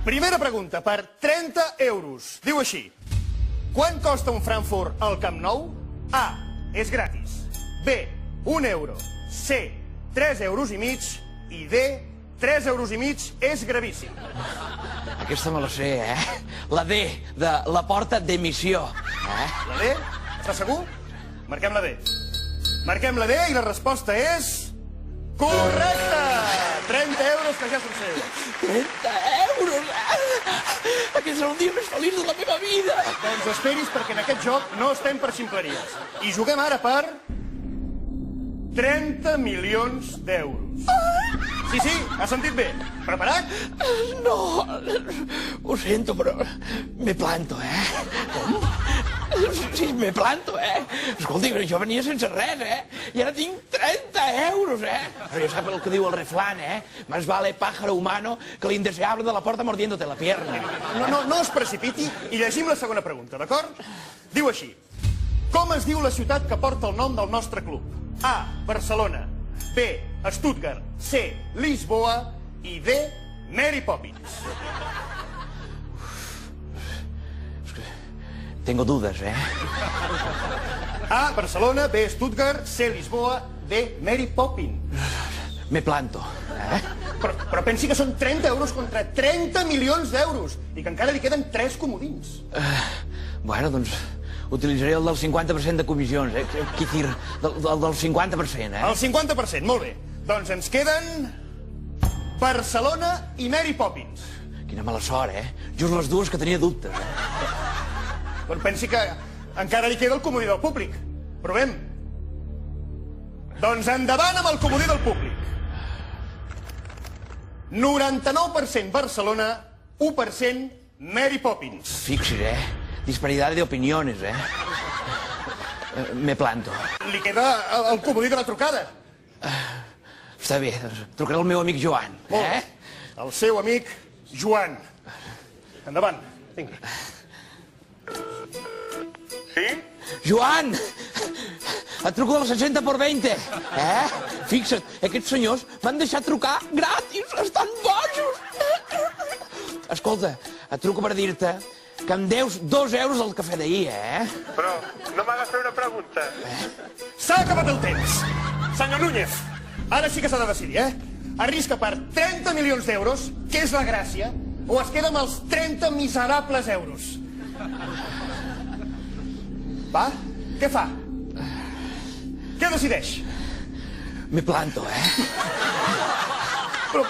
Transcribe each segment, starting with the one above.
Primera pregunta, per 30 euros. Diu així. Quan costa un Frankfurt al Camp Nou? A. És gratis. B. 1 euro. C. 3 euros i mig. I D. 3 euros i mig és gravíssim. Aquesta me la sé, La D, de la porta d'emissió. La D? Estàs segur? Marquem la D. Marquem la D i la resposta és... correcta! 30 euros que ja són seus. 30 euros, Aquest serà un dia més feliç de la meva vida. Doncs esperis perquè en aquest joc no estem per ximpleries. I juguem ara per... 30 milions d'euros. Sí, has sentit bé. Preparat? No, ho sento, però me planto, Com? Sí, me planto, Escolti, jo venia sense res, I ara tinc 30 euros, Però ja sap el que diu el refrán, Más vale pájaro humano que l'indeseable de la porta mordiéndote la pierna. No es precipiti i llegim la segona pregunta, d'acord? Diu així. Com es diu la ciutat que porta el nom del nostre club? A. Barcelona. B. Stuttgart. C. Lisboa. I D. Mary Poppins. Tengo dudas, A. Barcelona. B. Stuttgart. C. Lisboa. D. Mary Poppins. Me planto, Però pensi que són 30 euros contra 30 milions d'euros i que encara li queden 3 comodins. Bueno, doncs utilitzaré el del 50% de comissions, Quitir, del 50%, El 50%, molt bé. Doncs ens queden... Barcelona i Mary Poppins. Quina mala sort, Just les dues que tenia dubtes, Doncs pensi que encara li queda el comodí del públic. Provem. Doncs endavant amb el comodí del públic. 99% Barcelona, 1% Mary Poppins. Fixis, Disparidad de opiniones, Me planto. Li queda el comodí de la trucada. Està bé, doncs trucaré al meu amic Joan, Molt bé. El seu amic Joan. Endavant. Vingui. Sí? Joan! Et truco del 60 por 20, Fixa't, aquests senyors m'han deixat trucar gratis, estan bojos! Escolta, et truco per dir-te que em deus 2 euros al cafè d'ahir, Però no m'ha de fer una pregunta. S'ha acabat el temps. Senyor Núñez, ara sí que s'ha de decidir, Arrisca per 30 milions d'euros, que és la gràcia, o es queda amb els 30 miserables euros? Va? Què fa? Què decideix? Me planto, Però...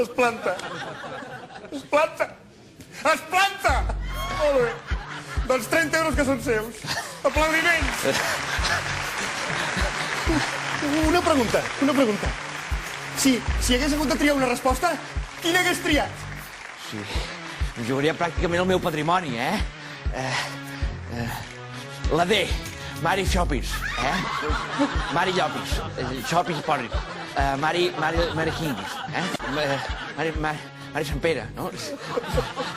Es planta. Es planta. Es planta! Molt bé. Doncs 30 euros que són seus. Aplaudiments! Una pregunta. Si hagués hagut de triar una resposta, quina hagués triat? Sí, em jugaria pràcticament el meu patrimoni, La D, Mari Llopis, Mari Llopis, Llopis Porris, Mari Hinguis, Mari Sant Pere, no?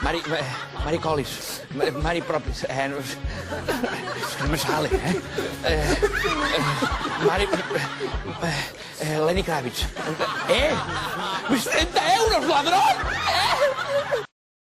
Mari Colis, Mari Propis, no me sale, Lenny Kravitz. Mis 30 euros, ladrón!